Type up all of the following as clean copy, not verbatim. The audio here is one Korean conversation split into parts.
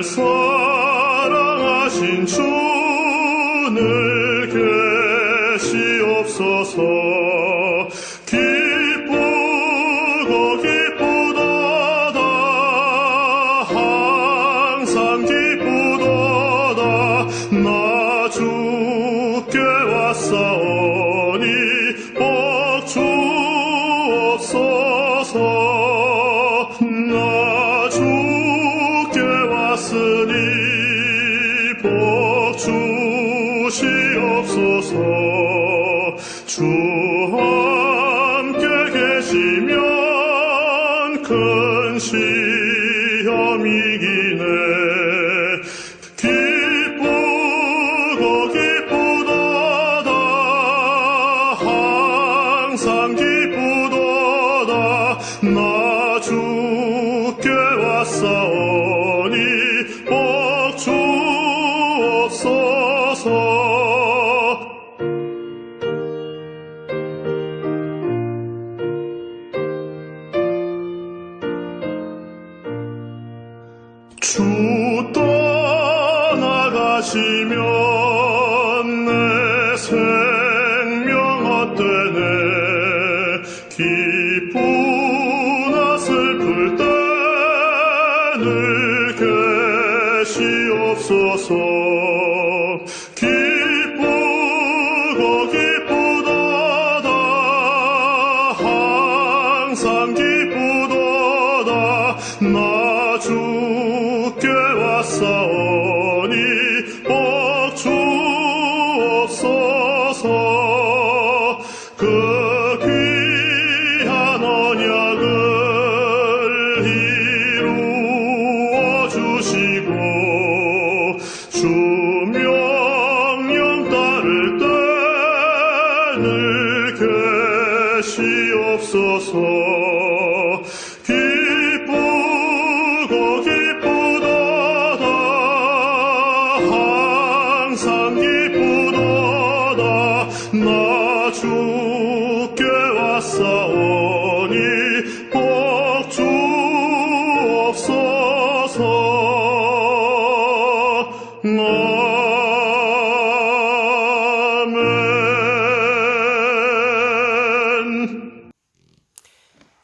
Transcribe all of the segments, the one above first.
사랑하신 주늘 계시옵소서. 기쁘고 기쁘도다 항상 기쁘도다 나 주께 왔사오니 복 주옵소서. 나 주께 왔으니 복 주시옵소서. 주 함께 계시면 큰 시험이기네. 기쁘고 기쁘도다 항상 기쁘도다 나 주께 왔사오니 복 주옵소서. 주 떠나가시면 내 생명 헛되네. 기쁘나 슬플 때 늘 계시옵소서. 기쁘고 기쁘도다 항상 기쁘도다 나 주께 왔사오니 복 주옵소서. 그 귀한 언약을 이루어 주시고 주 명령 따를 때 늘 계시옵소서. 기쁘고 기쁘도다 항상 기쁘도다 나 주께 왔사오니 복 주옵소서. 아멘.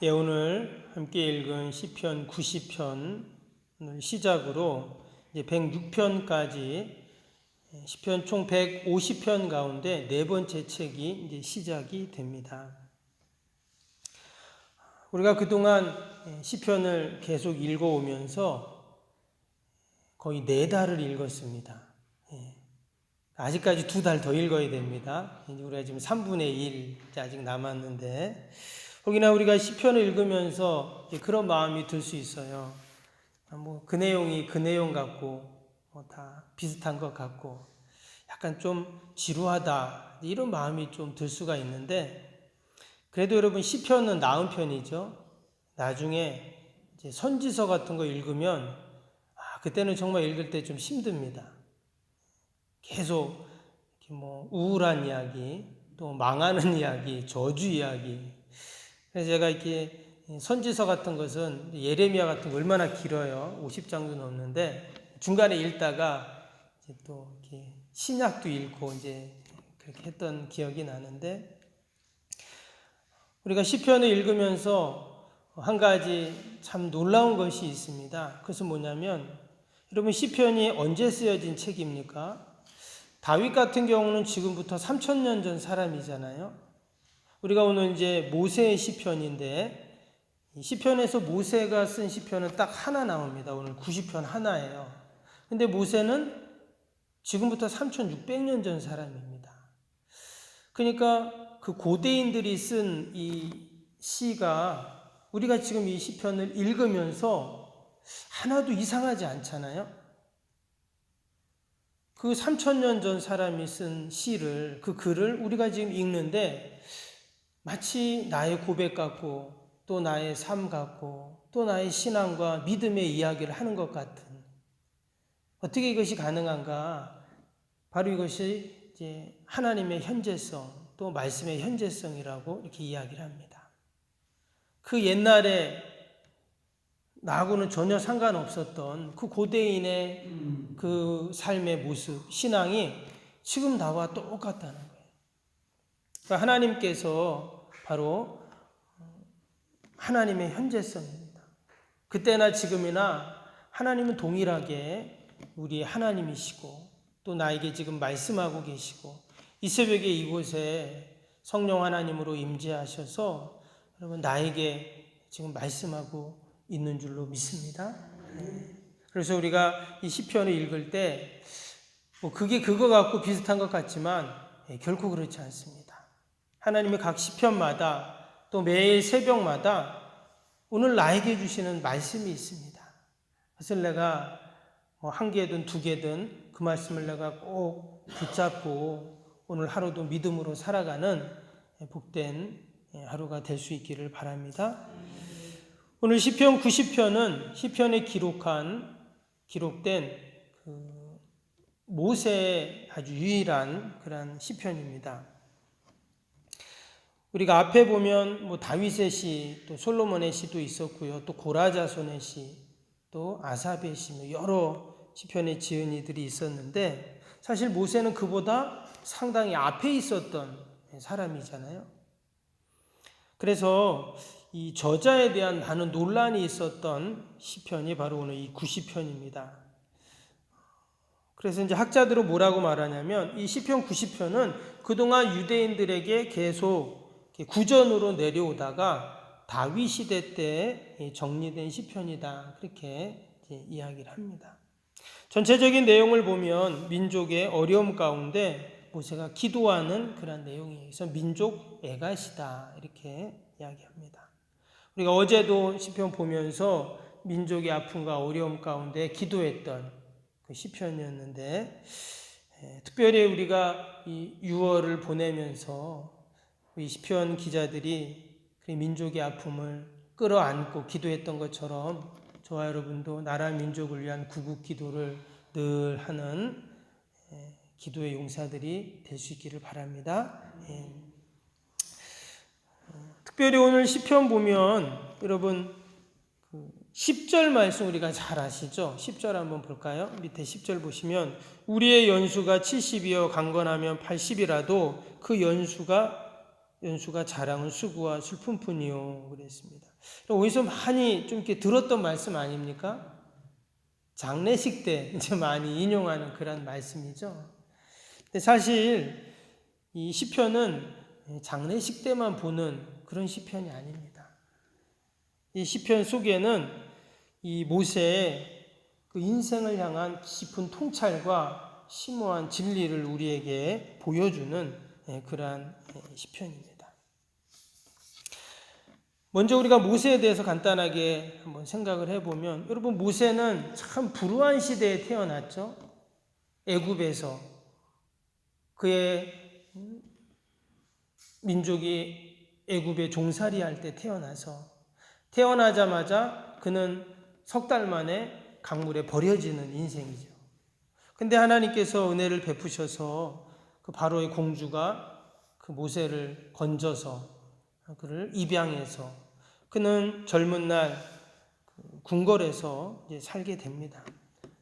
예, 오늘 함께 읽은 시편 90편을 시작으로 이제 106편까지 시편 총 150편 가운데 네 번째 책이 이제 시작이 됩니다. 우리가 그동안 시편을 계속 읽어오면서 거의 4달을 읽었습니다. 아직까지 2달 더 읽어야 됩니다. 이제 우리가 지금 3분의 1 아직 남았는데, 혹이나 우리가 시편을 읽으면서 그런 마음이 들 수 있어요. 그 내용이 그 내용 같고 다 비슷한 것 같고 약간 좀 지루하다 이런 마음이 좀 들 수가 있는데, 그래도 여러분 시편은 나은 편이죠. 나중에 이제 선지서 같은 거 읽으면 그때는 정말 읽을 때 좀 힘듭니다. 계속 우울한 이야기, 또 망하는 이야기, 저주 이야기. 그래서 제가 이렇게 선지서 같은 것은 예레미야 같은 거 얼마나 길어요. 50장도 넘는데 중간에 읽다가 이제 또 이렇게 신약도 읽고 이제 그렇게 했던 기억이 나는데, 우리가 시편을 읽으면서 한 가지 참 놀라운 것이 있습니다. 그것은 뭐냐면, 여러분 시편이 언제 쓰여진 책입니까? 다윗 같은 경우는 지금부터 3000년 전 사람이잖아요. 우리가 오늘 이제 모세의 시편인데, 이 시편에서 모세가 쓴 시편은 딱 하나 나옵니다. 오늘 90편 하나예요. 근데 모세는 지금부터 3600년 전 사람입니다. 그러니까 그 고대인들이 쓴 이 시가 우리가 지금 이 시편을 읽으면서 하나도 이상하지 않잖아요. 그 3000년 전 사람이 쓴 시를, 그 글을 우리가 지금 읽는데 마치 나의 고백 같고 또 나의 삶 같고 또 나의 신앙과 믿음의 이야기를 하는 것 같은, 어떻게 이것이 가능한가? 바로 이것이 이제 하나님의 현재성, 또 말씀의 현재성이라고 이렇게 이야기를 합니다. 그 옛날에 나하고는 전혀 상관없었던 그 고대인의 그 삶의 모습, 신앙이 지금 나와 똑같다는 거예요. 그러니까 하나님께서 바로 하나님의 현재성입니다. 그때나 지금이나 하나님은 동일하게 우리의 하나님이시고 또 나에게 지금 말씀하고 계시고 이 새벽에 이곳에 성령 하나님으로 임재하셔서 여러분 나에게 지금 말씀하고 있는 줄로 믿습니다. 그래서 우리가 이 시편을 읽을 때 뭐 그게 그거 갖고 비슷한 것 같지만 결코 그렇지 않습니다. 하나님의 각 시편마다 또 매일 새벽마다 오늘 나에게 주시는 말씀이 있습니다. 그래서 내가 한 개든 두 개든 그 말씀을 내가 꼭 붙잡고 오늘 하루도 믿음으로 살아가는 복된 하루가 될 수 있기를 바랍니다. 오늘 시편 90편은 시편에 기록된 그 모세의 아주 유일한 그런 시편입니다. 우리가 앞에 보면 뭐 다윗의 시, 또 솔로몬의 시도 있었고요, 또 고라자손의 시, 또 아삽의 시, 뭐 여러 시편의 지은이들이 있었는데 사실 모세는 그보다 상당히 앞에 있었던 사람이잖아요. 그래서 이 저자에 대한 많은 논란이 있었던 시편이 바로 오늘 이 90편입니다. 그래서 이제 학자들은 뭐라고 말하냐면 이 시편 90편은 그동안 유대인들에게 계속 구전으로 내려오다가 다윗 시대 때 정리된 시편이다. 그렇게 이야기를 합니다. 전체적인 내용을 보면 민족의 어려움 가운데 모세가 기도하는 그런 내용이에요. 그래서 민족 애가시다. 이렇게 이야기합니다. 우리가 어제도 시편 보면서 민족의 아픔과 어려움 가운데 기도했던 그 시편이었는데 특별히 우리가 이 6월을 보내면서 이 시편 기자들이 그 민족의 아픔을 끌어안고 기도했던 것처럼 저와 여러분도 나라 민족을 위한 구국 기도를 늘 하는 기도의 용사들이 될 수 있기를 바랍니다. 특별히 오늘 시편 보면 여러분 10절 말씀 우리가 잘 아시죠? 10절 한번 볼까요? 밑에 10절 보시면 우리의 연수가 70이여 강건하면 80이라도 그 연수가 자랑은 수고와 슬픔뿐이요 그랬습니다. 어디서 많이 좀 이렇게 들었던 말씀 아닙니까? 장례식 때 이제 많이 인용하는 그런 말씀이죠. 근데 사실 이 시편은 장례식 때만 보는 그런 시편이 아닙니다. 이 시편 속에는 이 모세의 그 인생을 향한 깊은 통찰과 심오한 진리를 우리에게 보여주는 그러한 시편입니다. 먼저 우리가 모세에 대해서 간단하게 한번 생각을 해보면 여러분 모세는 참 불우한 시대에 태어났죠. 애굽에서 그의 민족이 애굽에 종살이할 때 태어나자마자 그는 석 달 만에 강물에 버려지는 인생이죠. 근데 하나님께서 은혜를 베푸셔서 그 바로의 공주가 그 모세를 건져서 그를 입양해서 그는 젊은 날 궁궐에서 이제 살게 됩니다.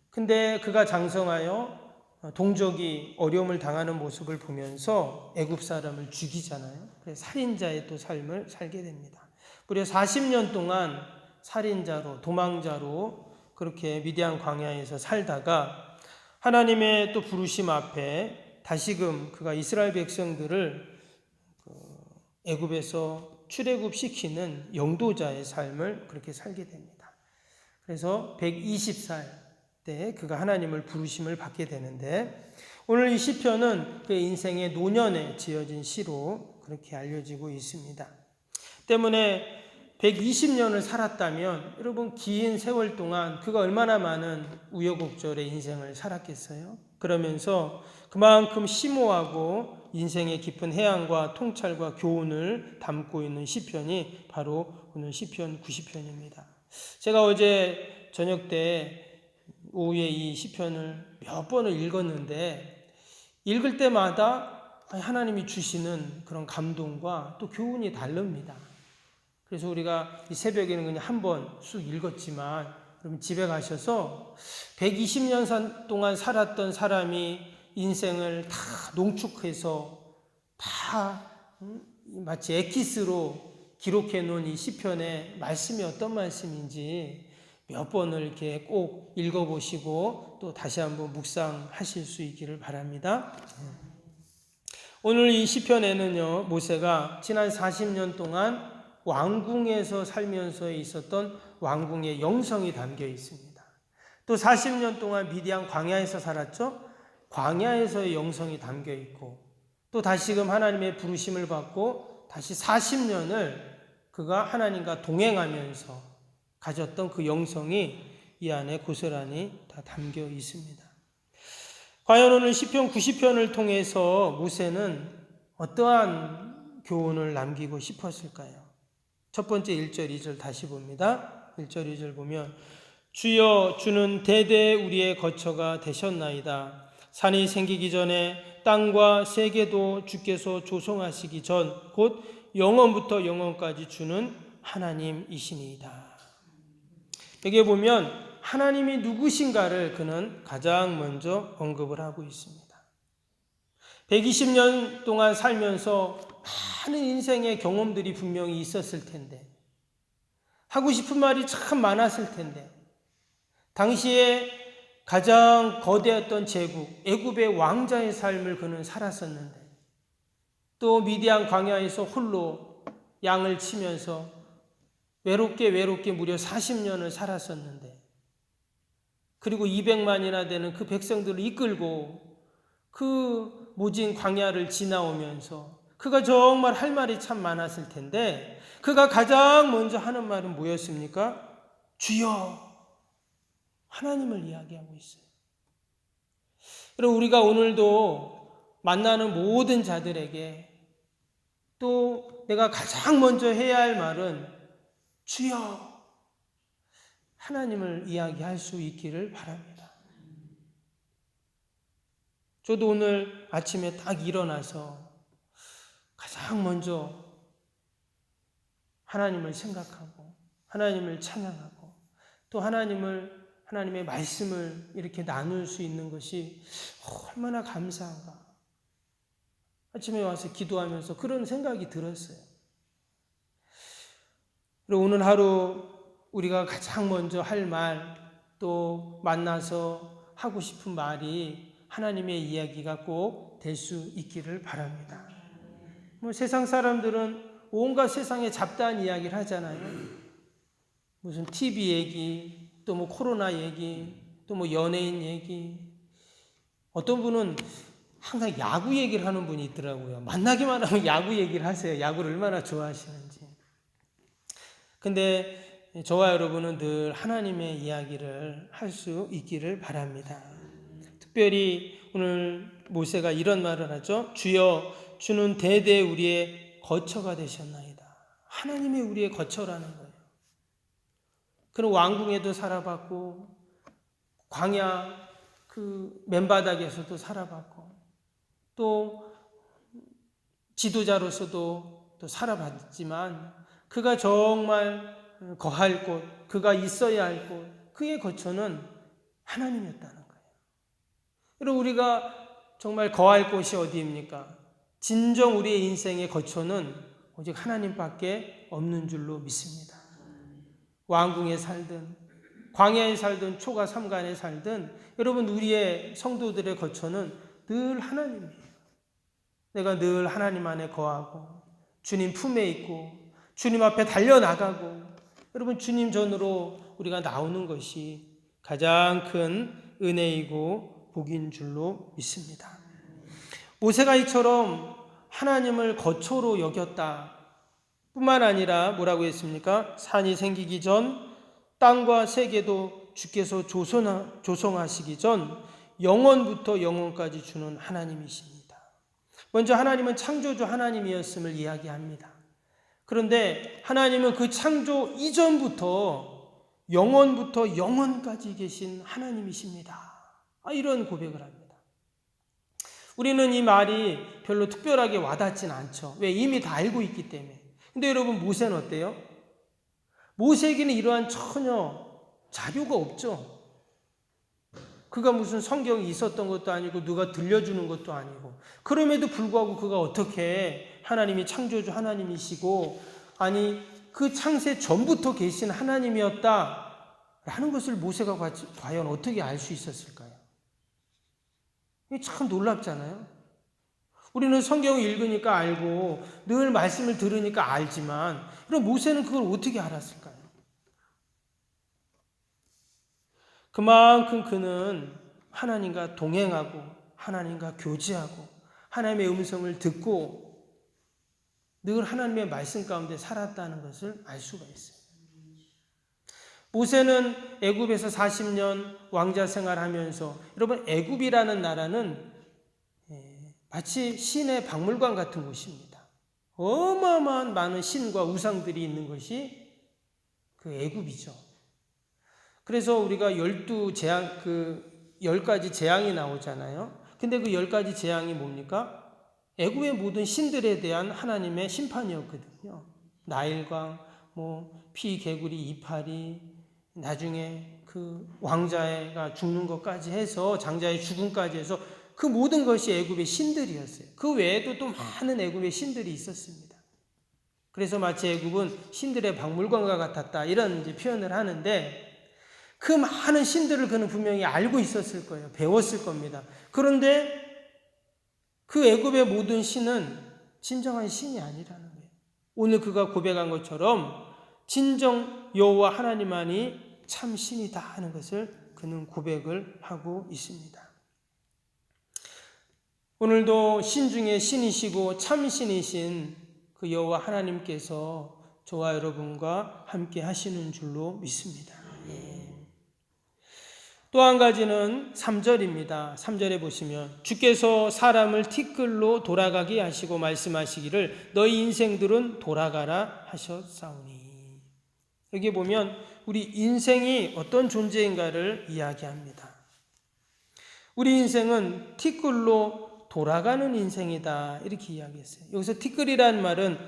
근데 그가 장성하여 동족이 어려움을 당하는 모습을 보면서 애굽 사람을 죽이잖아요. 그래서 살인자의 또 삶을 살게 됩니다. 무려 40년 동안 살인자로 도망자로 그렇게 미디안 광야에서 살다가 하나님의 또 부르심 앞에 다시금 그가 이스라엘 백성들을 애굽에서 출애굽시키는 영도자의 삶을 그렇게 살게 됩니다. 그래서 120살 때 그가 하나님을 부르심을 받게 되는데 오늘 이 시편은 그의 인생의 노년에 지어진 시로 그렇게 알려지고 있습니다. 때문에 120년을 살았다면 여러분 긴 세월 동안 그가 얼마나 많은 우여곡절의 인생을 살았겠어요? 그러면서 그만큼 심오하고 인생의 깊은 해안과 통찰과 교훈을 담고 있는 시편이 바로 오늘 시편 90편입니다. 제가 어제 저녁 때 오후에 이 시편을 몇 번을 읽었는데 읽을 때마다 하나님이 주시는 그런 감동과 또 교훈이 다릅니다. 그래서 우리가 이 새벽에는 그냥 한번 쑥 읽었지만, 그러면 집에 가셔서 120년 동안 살았던 사람이 인생을 다 농축해서 다 마치 엑기스로 기록해 놓은 이 시편의 말씀이 어떤 말씀인지 몇 번을 이렇게 꼭 읽어보시고 또 다시 한번 묵상하실 수 있기를 바랍니다. 오늘 이 시편에는요, 모세가 지난 40년 동안 왕궁에서 살면서 있었던 왕궁의 영성이 담겨 있습니다. 또 40년 동안 미디안 광야에서 살았죠. 광야에서의 영성이 담겨 있고, 또 다시금 하나님의 부르심을 받고 다시 40년을 그가 하나님과 동행하면서 가졌던 그 영성이 이 안에 고스란히 다 담겨 있습니다. 과연 오늘 시편 90편을 통해서 모세는 어떠한 교훈을 남기고 싶었을까요? 첫 번째 1절, 2절 다시 봅니다. 1절, 2절 보면 주여 주는 대대 우리의 거처가 되셨나이다. 산이 생기기 전에 땅과 세계도 주께서 조성하시기 전 곧 영원부터 영원까지 주는 하나님이시니이다. 여기에 보면 하나님이 누구신가를 그는 가장 먼저 언급을 하고 있습니다. 120년 동안 살면서 많은 인생의 경험들이 분명히 있었을 텐데, 하고 싶은 말이 참 많았을 텐데, 당시에 가장 거대했던 제국, 애굽의 왕자의 삶을 그는 살았었는데, 또 미디안 광야에서 홀로 양을 치면서 외롭게 무려 40년을 살았었는데, 그리고 200만이나 되는 그 백성들을 이끌고 그 모진 광야를 지나오면서 그가 정말 할 말이 참 많았을 텐데, 그가 가장 먼저 하는 말은 뭐였습니까? 주여, 하나님을 이야기하고 있어요. 그리고 우리가 오늘도 만나는 모든 자들에게 또 내가 가장 먼저 해야 할 말은 주여, 하나님을 이야기할 수 있기를 바랍니다. 저도 오늘 아침에 딱 일어나서 가장 먼저 하나님을 생각하고 하나님을 찬양하고 또 하나님의 말씀을 이렇게 나눌 수 있는 것이 얼마나 감사한가. 아침에 와서 기도하면서 그런 생각이 들었어요. 그리고 오늘 하루 우리가 가장 먼저 할 말, 또 만나서 하고 싶은 말이 하나님의 이야기가 꼭 될 수 있기를 바랍니다. 세상 사람들은 온갖 세상에 잡다한 이야기를 하잖아요. 무슨 TV 얘기, 또 코로나 얘기, 또 연예인 얘기. 어떤 분은 항상 야구 얘기를 하는 분이 있더라고요. 만나기만 하면 야구 얘기를 하세요. 야구를 얼마나 좋아하시는지. 근데 저와 여러분은 늘 하나님의 이야기를 할 수 있기를 바랍니다. 특별히 오늘 모세가 이런 말을 하죠. 주여, 주는 대대 우리의 거처가 되셨나이다. 하나님이 우리의 거처라는 거예요. 그는 왕궁에도 살아봤고 광야 그 맨바닥에서도 살아봤고 또 지도자로서도 또 살아봤지만 그가 정말 거할 곳, 그가 있어야 할 곳, 그의 거처는 하나님이었다는 거예요. 그리고 우리가 정말 거할 곳이 어디입니까? 진정 우리의 인생의 거처는 오직 하나님밖에 없는 줄로 믿습니다. 왕궁에 살든 광야에 살든 초가 삼간에 살든 여러분, 우리의 성도들의 거처는 늘 하나님이에요. 내가 늘 하나님 안에 거하고 주님 품에 있고 주님 앞에 달려나가고 여러분, 주님 전으로 우리가 나오는 것이 가장 큰 은혜이고 복인 줄로 믿습니다. 모세가 이처럼 하나님을 거처로 여겼다 뿐만 아니라 뭐라고 했습니까? 산이 생기기 전 땅과 세계도 주께서 조성하시기 전 영원부터 영원까지 주는 하나님이십니다. 먼저 하나님은 창조주 하나님이었음을 이야기합니다. 그런데 하나님은 그 창조 이전부터 영원부터 영원까지 계신 하나님이십니다. 이런 고백을 합니다. 우리는 이 말이 별로 특별하게 와닿진 않죠. 왜? 이미 다 알고 있기 때문에. 근데 여러분, 모세는 어때요? 모세에게는 이러한 전혀 자료가 없죠. 그가 무슨 성경이 있었던 것도 아니고 누가 들려주는 것도 아니고, 그럼에도 불구하고 그가 어떻게 하나님이 창조주 하나님이시고, 아니 그 창세 전부터 계신 하나님이었다라는 것을 모세가 과연 어떻게 알 수 있었을까요? 이게 참 놀랍잖아요. 우리는 성경을 읽으니까 알고 늘 말씀을 들으니까 알지만, 그럼 모세는 그걸 어떻게 알았을까요? 그만큼 그는 하나님과 동행하고 하나님과 교제하고 하나님의 음성을 듣고 늘 하나님의 말씀 가운데 살았다는 것을 알 수가 있어요. 모세는 애굽에서 40년 왕자 생활하면서, 여러분 애굽이라는 나라는 마치 신의 박물관 같은 곳입니다. 어마어마한 많은 신과 우상들이 있는 것이 그 애굽이죠. 그래서 우리가 10가지 재앙이 나오잖아요. 근데 그 10가지 재앙이 뭡니까? 애굽의 모든 신들에 대한 하나님의 심판이었거든요. 나일강, 피, 개구리, 이파리, 나중에 그 왕자가 죽는 것까지 해서, 장자의 죽음까지 해서 그 모든 것이 애굽의 신들이었어요. 그 외에도 또 많은 애굽의 신들이 있었습니다. 그래서 마치 애굽은 신들의 박물관과 같았다, 이런 이제 표현을 하는데, 그 많은 신들을 그는 분명히 알고 있었을 거예요. 배웠을 겁니다. 그런데 그 애굽의 모든 신은 진정한 신이 아니라는 거예요. 오늘 그가 고백한 것처럼 진정 여호와 하나님만이 참 신이다 하는 것을 그는 고백을 하고 있습니다. 오늘도 신 중에 신이시고 참 신이신 그 여호와 하나님께서 저와 여러분과 함께 하시는 줄로 믿습니다. 또 한 가지는 3절입니다. 3절에 보시면 주께서 사람을 티끌로 돌아가게 하시고 말씀하시기를 너희 인생들은 돌아가라 하셨사오니. 여기 보면 우리 인생이 어떤 존재인가를 이야기합니다. 우리 인생은 티끌로 돌아가는 인생이다, 이렇게 이야기했어요. 여기서 티끌이라는 말은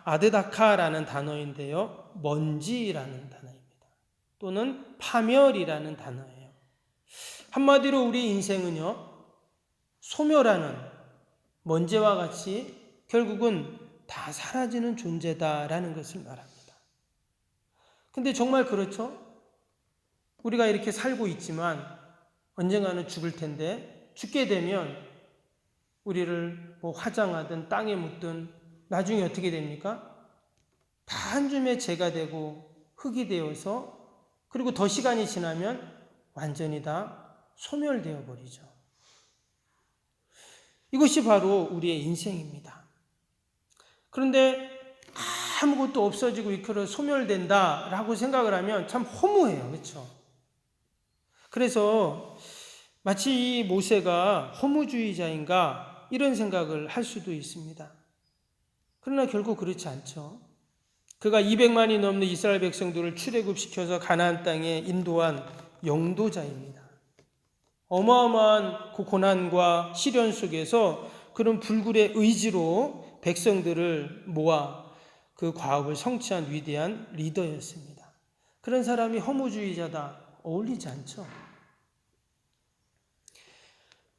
아드다카라는 단어인데요, 먼지라는 단어입니다. 또는 파멸이라는 단어예요. 한마디로 우리 인생은요, 소멸하는 먼지와 같이 결국은 다 사라지는 존재다라는 것을 말합니다. 근데 정말 그렇죠? 우리가 이렇게 살고 있지만 언젠가는 죽을 텐데, 죽게 되면 우리를 화장하든 땅에 묻든 나중에 어떻게 됩니까? 다 한 줌의 재가 되고 흙이 되어서, 그리고 더 시간이 지나면 완전히 다 소멸되어 버리죠. 이것이 바로 우리의 인생입니다. 그런데 아무것도 없어지고 이렇게 소멸된다라고 생각을 하면 참 허무해요. 그렇죠? 그래서 마치 이 모세가 허무주의자인가 이런 생각을 할 수도 있습니다. 그러나 결국 그렇지 않죠. 그가 200만이 넘는 이스라엘 백성들을 출애굽시켜서 가나안 땅에 인도한 영도자입니다. 어마어마한 그 고난과 시련 속에서 그런 불굴의 의지로 백성들을 모아 그 과업을 성취한 위대한 리더였습니다. 그런 사람이 허무주의자다, 어울리지 않죠.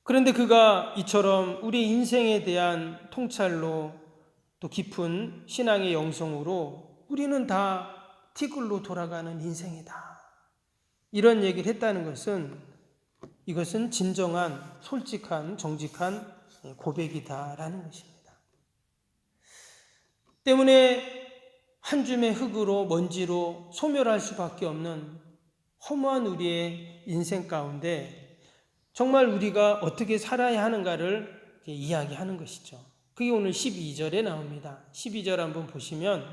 그런데 그가 이처럼 우리 인생에 대한 통찰로 또 깊은 신앙의 영성으로 우리는 다 티끌로 돌아가는 인생이다, 이런 얘기를 했다는 것은, 이것은 진정한 솔직한 정직한 고백이다라는 것입니다. 때문에 한 줌의 흙으로 먼지로 소멸할 수밖에 없는 허무한 우리의 인생 가운데 정말 우리가 어떻게 살아야 하는가를 이야기하는 것이죠. 그게 오늘 12절에 나옵니다. 12절 한번 보시면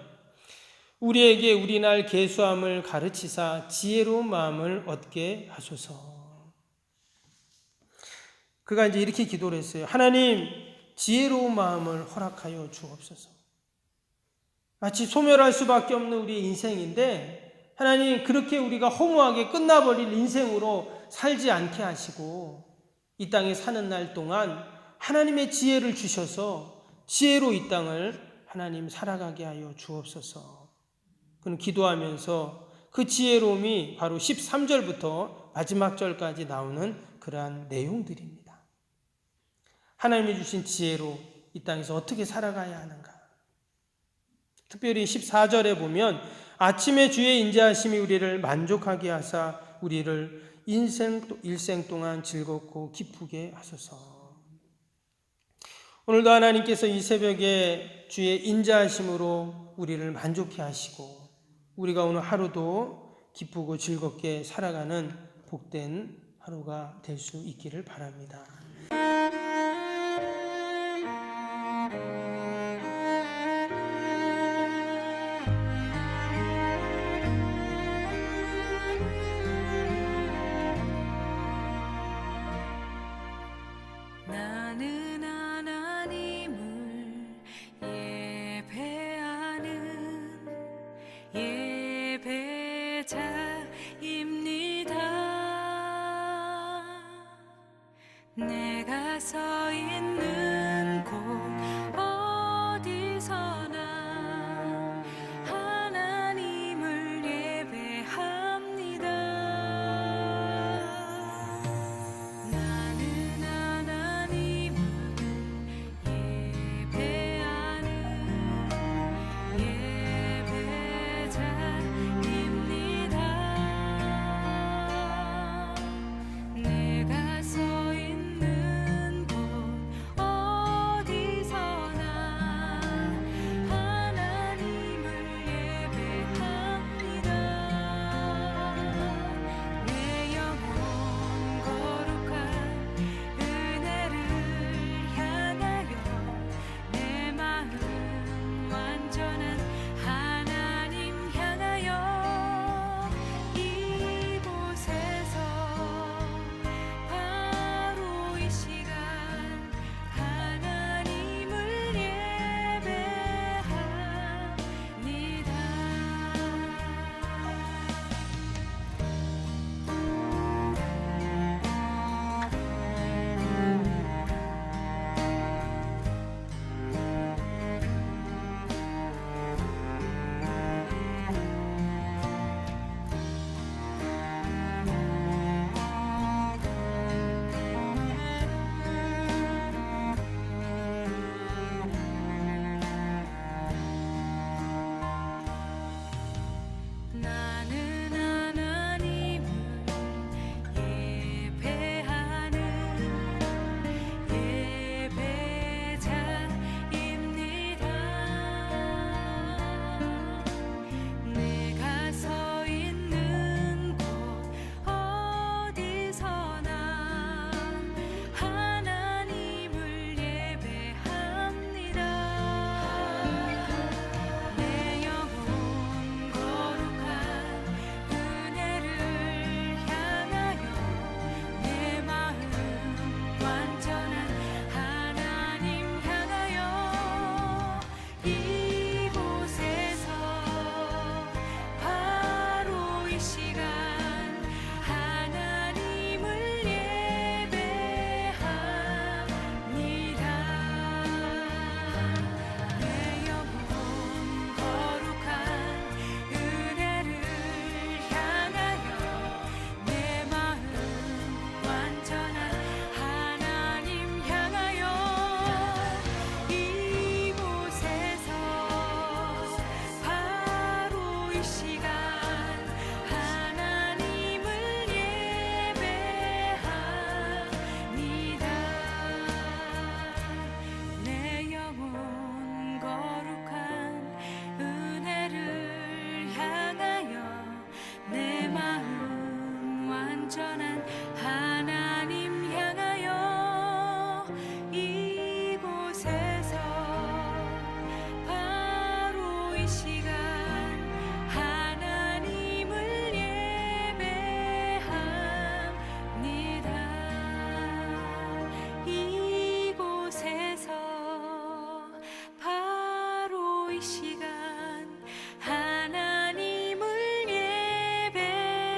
우리에게 우리날 계수함을 가르치사 지혜로운 마음을 얻게 하소서. 그가 이제 이렇게 기도를 했어요. 하나님, 지혜로운 마음을 허락하여 주옵소서. 마치 소멸할 수밖에 없는 우리의 인생인데, 하나님, 그렇게 우리가 허무하게 끝나버릴 인생으로 살지 않게 하시고 이 땅에 사는 날 동안 하나님의 지혜를 주셔서 지혜로 이 땅을 하나님 살아가게 하여 주옵소서. 그는 기도하면서 그 지혜로움이 바로 13절부터 마지막 절까지 나오는 그러한 내용들입니다. 하나님이 주신 지혜로 이 땅에서 어떻게 살아가야 하는가. 특별히 14절에 보면 아침에 주의 인자하심이 우리를 만족하게 하사 우리를 일생 동안 즐겁고 기쁘게 하소서. 오늘도 하나님께서 이 새벽에 주의 인자하심으로 우리를 만족해 하시고 우리가 오늘 하루도 기쁘고 즐겁게 살아가는 복된 하루가 될 수 있기를 바랍니다. 나는 하나님을 예배하는 예배자입니다. 내가 서 있는 곳 어디서나 하나님을 예배합니다. 나는 하나님을 예배하는 예배자입니다. 내가 서 있는 곳 어디서나 하나님을 예배합니다. 내 영혼 거룩한 은혜를 향하여 내 마음 완전한 하나님 향하여 이곳에서 바로 이 시간 하나님을 예배합니다. 나는 하나님을 예배하는 예배자입니다. 내가 서 있는 곳 어디서나 하나님을 예배합니다. 내 영혼 거룩한 은혜를 향하여 내 마음 완전한 하나님 향하여 이곳에서 바로 이 시간 하나님을 예배합니다. 내 영혼 거룩한 은혜를 향하여 내 마음 완전한 하나님 향하여 이곳에서 바로 이 시간 하나님을 예배합니다. 내 영혼 거룩한 은혜를 향하여 내 마음 완전한 하나님 향하여 이곳에서 바로 이 시간 하나님을 예배합니다. 이곳에서 바로 이 시간